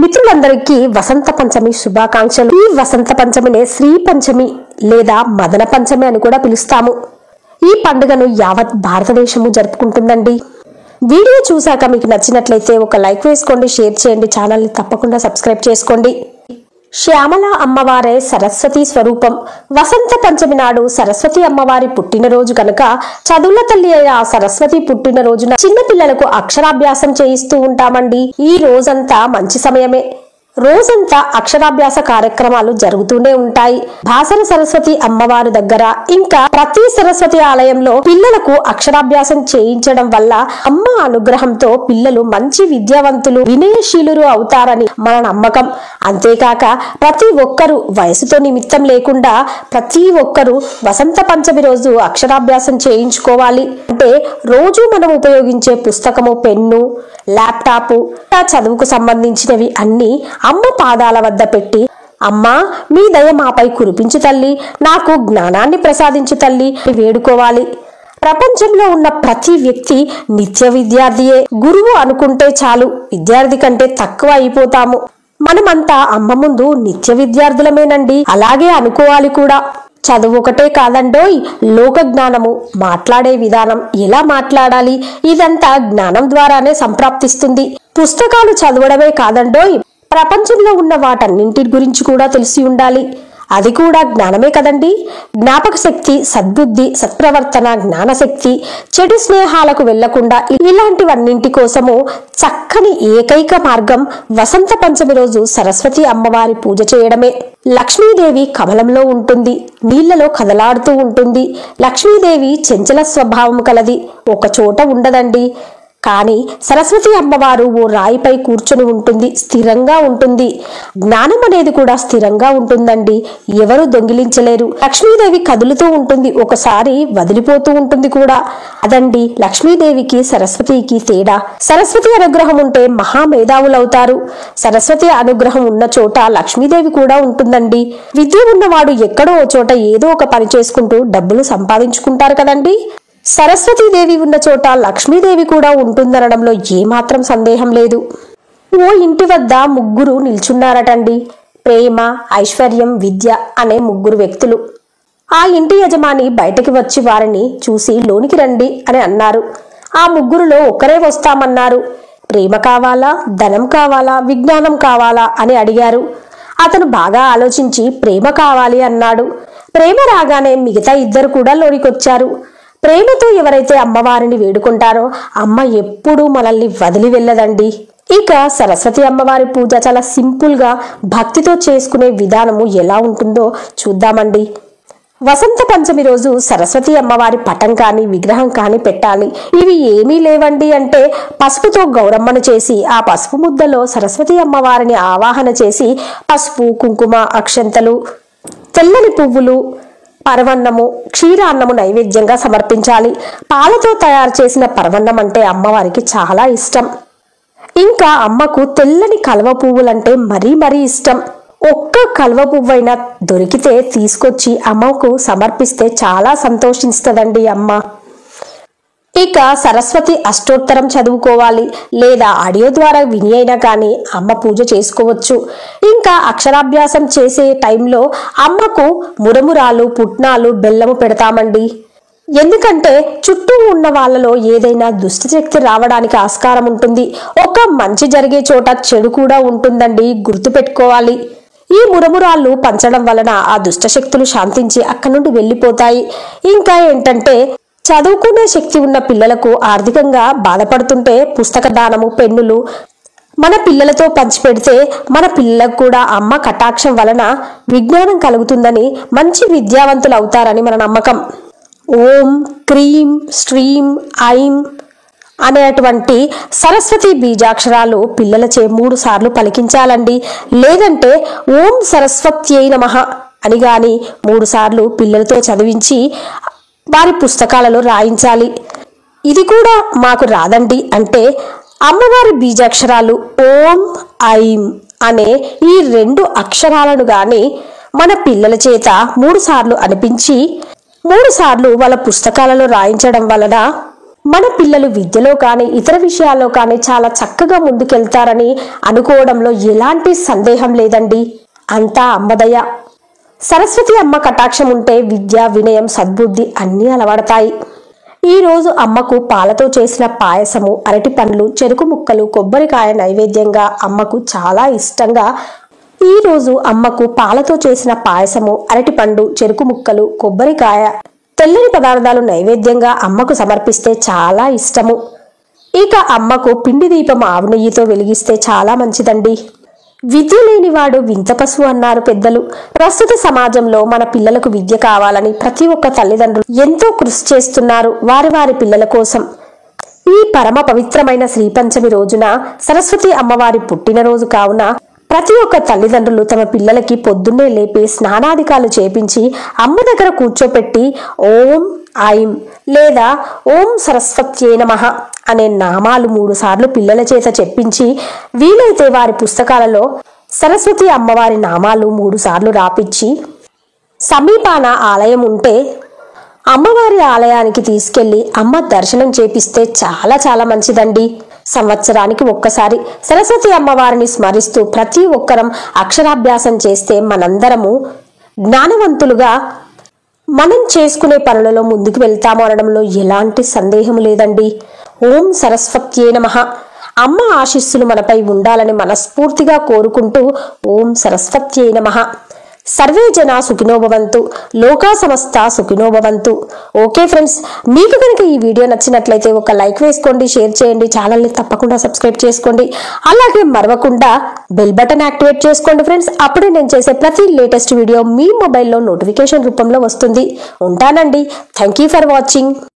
మిత్రులందరికీ వసంత పంచమి శుభాకాంక్షలు. ఈ వసంత పంచమినే శ్రీ పంచమి లేదా మదన పంచమి అని కూడా పిలుస్తాము. ఈ పండుగను యావత్ భారతదేశము జరుపుకుంటుందండి. వీడియో చూశాక మీకు నచ్చినట్లయితే ఒక లైక్ వేసుకోండి, షేర్ చేయండి, ఛానల్ని తప్పకుండా సబ్స్క్రైబ్ చేసుకోండి. శ్యామల అమ్మవారే సరస్వతి స్వరూపం. వసంత పంచమి నాడు సరస్వతి అమ్మవారి పుట్టినరోజు కనుక చదువుల తల్లి అయిన ఆ సరస్వతి పుట్టినరోజున చిన్న పిల్లలకు అక్షరాభ్యాసం చేయిస్తూ ఉంటామండి. ఈ రోజంతా మంచి సమయమే. రోజంతా అక్షరాభ్యాస కార్యక్రమాలు జరుగుతూనే ఉంటాయి. భాసర సరస్వతి అమ్మవారి దగ్గర ఇంకా ప్రతి సరస్వతి ఆలయంలో పిల్లలకు అక్షరాభ్యాసం చేయించడం వల్ల అమ్మ అనుగ్రహంతో పిల్లలు మంచి విద్యావంతులు, వినయశీలురు అవుతారని మన నమ్మకం. అంతేకాక ప్రతి ఒక్కరూ వయసుతో నిమిత్తం లేకుండా ప్రతి ఒక్కరూ వసంత పంచమి రోజు అక్షరాభ్యాసం చేయించుకోవాలి. అంటే రోజు మనం ఉపయోగించే పుస్తకము, పెన్ను, ల్యాప్టాప్, చదువుకు సంబంధించినవి అన్ని అమ్మ పాదాల వద్ద పెట్టి, అమ్మా మీ దయ మాపై కురిపించు తల్లి, నాకు జ్ఞానాన్ని ప్రసాదించు తల్లి వేడుకోవాలి. ప్రపంచంలో ఉన్న ప్రతి వ్యక్తి నిత్య విద్యార్థియే. గురువు అనుకుంటే చాలు, విద్యార్థి కంటే తక్కువ అయిపోతాము. మనమంతా అమ్మ ముందు నిత్య విద్యార్థులమేనండి. అలాగే అనుకోవాలి కూడా. చదువు ఒకటే కాదండోయ్, లోక జ్ఞానము, మాట్లాడే విధానం, ఎలా మాట్లాడాలి, ఇదంతా జ్ఞానం ద్వారానే సంప్రాప్తిస్తుంది. పుస్తకాలు చదవడమే కాదండోయ్, ప్రపంచంలో ఉన్న వాటన్నింటి గురించి కూడా తెలిసి ఉండాలి. అది కూడా జ్ఞానమే కదండి. జ్ఞాపక శక్తి, సద్బుద్ధి, సత్ప్రవర్తన, జ్ఞానశక్తి, చెడు స్నేహాలకు వెళ్లకుండా ఇలాంటివన్నింటి కోసము చక్కని ఏకైక మార్గం వసంత పంచమి రోజు సరస్వతి అమ్మవారి పూజ చేయడమే. లక్ష్మీదేవి కమలంలో ఉంటుంది, నీళ్లలో కదలాడుతూ ఉంటుంది. లక్ష్మీదేవి చంచల స్వభావం కలది, ఒక చోట ఉండదండి. కానీ సరస్వతి అమ్మవారు ఓ రాయిపై కూర్చొని ఉంటుంది, స్థిరంగా ఉంటుంది. జ్ఞానం అనేది కూడా స్థిరంగా ఉంటుందండి, ఎవరు దొంగిలించలేరు. లక్ష్మీదేవి కదులుతూ ఉంటుంది, ఒకసారి వదిలిపోతూ ఉంటుంది కూడా. అదండి లక్ష్మీదేవికి సరస్వతికి తేడా. సరస్వతి అనుగ్రహం ఉంటే మహామేధావులవుతారు. సరస్వతి అనుగ్రహం ఉన్న చోట లక్ష్మీదేవి కూడా ఉంటుందండి. విద్య ఉన్నవాడు ఎక్కడో చోట ఏదో ఒక పని చేసుకుంటూ డబ్బులు సంపాదించుకుంటారు కదండి. సరస్వతీదేవి ఉన్న చోట లక్ష్మీదేవి కూడా ఉంటుందనడంలో ఏమాత్రం సందేహం లేదు. ఓ ఇంటి వద్ద ముగ్గురు నిల్చున్నారటండి. ప్రేమ, ఐశ్వర్యం, విద్య అనే ముగ్గురు వ్యక్తులు. ఆ ఇంటి యజమాని బయటకి వచ్చి వారిని చూసి లోనికి రండి అని అన్నారు. ఆ ముగ్గురులో ఒకరే వస్తామన్నారు. ప్రేమ కావాలా, ధనం కావాలా, విజ్ఞానం కావాలా అని అడిగారు. అతను బాగా ఆలోచించి ప్రేమ కావాలి అన్నాడు. ప్రేమ రాగానే మిగతా ఇద్దరు కూడా లోనికొచ్చారు. ప్రేమతో ఎవరైతే అమ్మవారిని వేడుకుంటారో అమ్మ ఎప్పుడూ మనల్ని వదిలి వెళ్ళదండి. ఇక సరస్వతి అమ్మవారి పూజ చాలా సింపుల్ గా భక్తితో చేసుకునే విధానము ఎలా ఉంటుందో చూద్దామండి. వసంత పంచమి రోజు సరస్వతి అమ్మవారి పటం కానీ విగ్రహం కానీ పెట్టాలి. ఇవి ఏమీ లేవండి అంటే పసుపుతో గౌరమ్మను చేసి ఆ పసుపు ముద్దలో సరస్వతి అమ్మవారిని ఆవాహన చేసి పసుపు, కుంకుమ, అక్షంతలు, తెల్లని పువ్వులు, పరవన్నము, క్షీరాన్నము నైవేద్యంగా సమర్పించాలి. పాలతో తయారు చేసిన పరవన్నం అంటే అమ్మవారికి చాలా ఇష్టం. ఇంకా అమ్మకు తెల్లని కలువ పువ్వులంటే మరీ ఇష్టం. ఒక్క కలువ పువ్వైనా దొరికితే తీసుకొచ్చి అమ్మకు సమర్పిస్తే చాలా సంతోషిస్తుందండి అమ్మ. ఇక సరస్వతి అష్టోత్తరం చదువుకోవాలి, లేదా ఆడియో ద్వారా విని అయినా కానీ అమ్మ పూజ చేసుకోవచ్చు. ఇంకా అక్షరాభ్యాసం చేసే టైంలో అమ్మకు మురమురాలు, పుట్నాలు, బెల్లము పెడతామండి. ఎందుకంటే చుట్టూ ఉన్న వాళ్ళలో ఏదైనా దుష్టశక్తి రావడానికి ఆస్కారం ఉంటుంది. ఒక మంచి జరిగే చోట చెడు కూడా ఉంటుందండి, గుర్తుపెట్టుకోవాలి. ఈ మురమురాళ్ళు పంచడం వలన ఆ దుష్టశక్తులు శాంతించి అక్కడి నుండి వెళ్ళిపోతాయి. ఇంకా ఏంటంటే చదువుకునే శక్తి ఉన్న పిల్లలకు ఆర్థికంగా బాధపడుతుంటే పుస్తక దానము, పెన్నులు మన పిల్లలతో పంచిపెడితే మన పిల్లలకు కూడా అమ్మ కటాక్షం వలన విజ్ఞానం కలుగుతుందని, మంచి విద్యావంతులు అవుతారని మన నమ్మకం. ఓం క్రీం శ్రీం ఐం అనేటువంటి సరస్వతి బీజాక్షరాలు పిల్లలచే 3 సార్లు పలికించాలండి. లేదంటే ఓం సరస్వత్యై నమః అని గాని 3 సార్లు పిల్లలతో చదివించి వారి పుస్తకాలలో రాయించాలి. ఇది కూడా మాకు రాదండి అంటే అమ్మవారి బీజాక్షరాలు ఓం ఐం అనే ఈ 2 అక్షరాలను గాని మన పిల్లల చేత 3 సార్లు అనిపించి 3 సార్లు వాళ్ళ పుస్తకాలలో రాయించడం వలన మన పిల్లలు విద్యలో కానీ ఇతర విషయాల్లో కానీ చాలా చక్కగా ముందుకెళ్తారని అనుకోవడంలో ఎలాంటి సందేహం లేదండి. అంతా అమ్మదయ. సరస్వతి అమ్మ కటాక్షం ఉంటే విద్య, వినయం, సద్బుద్ధి అన్నీ అలవడతాయి. ఈ రోజు అమ్మకు పాలతో చేసిన పాయసము, అరటి పండ్లు, చెరుకు ముక్కలు, కొబ్బరికాయ నైవేద్యంగా అమ్మకు చాలా ఇష్టంగా. ఈ రోజు అమ్మకు పాలతో చేసిన పాయసము, అరటిపండు, చెరుకు ముక్కలు, కొబ్బరికాయ, తెల్లని పదార్థాలు నైవేద్యంగా అమ్మకు సమర్పిస్తే చాలా ఇష్టము. ఇక అమ్మకు పిండి దీపం ఆవు నెయ్యితో వెలిగిస్తే చాలా మంచిదండి. విద్య లేనివాడు వింత పశువు అన్నారు పెద్దలు. ప్రస్తుత సమాజంలో మన పిల్లలకు విద్య కావాలని ప్రతి ఒక్క తల్లిదండ్రులు ఎంతో కృషి చేస్తున్నారు వారి వారి పిల్లల కోసం. ఈ పరమ పవిత్రమైన శ్రీ పంచమి రోజున సరస్వతి అమ్మవారి పుట్టినరోజు కావున ప్రతి ఒక్క తల్లిదండ్రులు తమ పిల్లలకి పొద్దున్నే లేపి స్నానాధికాలు చేపించి అమ్మ దగ్గర కూర్చోపెట్టి ఓం ఐం లేదా ఓం సరస్వత్యే నమః అనే నామాలు 3 సార్లు పిల్లల చేత చెప్పించి, వీలైతే వారి పుస్తకాలలో సరస్వతి అమ్మవారి నామాలు 3 సార్లు రాపిచ్చి, సమీపాన ఆలయం ఉంటే అమ్మవారి ఆలయానికి తీసుకెళ్లి అమ్మ దర్శనం చేపిస్తే చాలా చాలా మంచిదండి. సంవత్సరానికి ఒక్కసారి సరస్వతి అమ్మవారిని స్మరిస్తూ ప్రతి ఒక్కరం అక్షరాభ్యాసం చేస్తే మనందరము జ్ఞానవంతులుగా మనం చేసుకునే పనులలో ముందుకు వెళ్తాము అనడంలో ఎలాంటి సందేహం లేదండి. ఓం సరస్వత్యే నమః. అమ్మ ఆశీస్సులు మనపై ఉండాలని మనస్ఫూర్తిగా కోరుకుంటూ ఓం సరస్వత్యే నమః. సర్వే జనా సుఖినో భవంతు, లోకా సమస్త సుఖినో భవంతు. ఓకే ఫ్రెండ్స్, మీకు కనుక ఈ వీడియో నచ్చినట్లయితే ఒక లైక్ వేసుకోండి, షేర్ చేయండి, ఛానల్ని తప్పకుండా సబ్స్క్రైబ్ చేసుకోండి. అలాగే మరవకుండా బెల్ బటన్ యాక్టివేట్ చేసుకోండి ఫ్రెండ్స్. అప్పుడే నేను చేసే ప్రతి లేటెస్ట్ వీడియో మీ మొబైల్లో నోటిఫికేషన్ రూపంలో వస్తుంది. ఉంటానండి. Thank you for watching.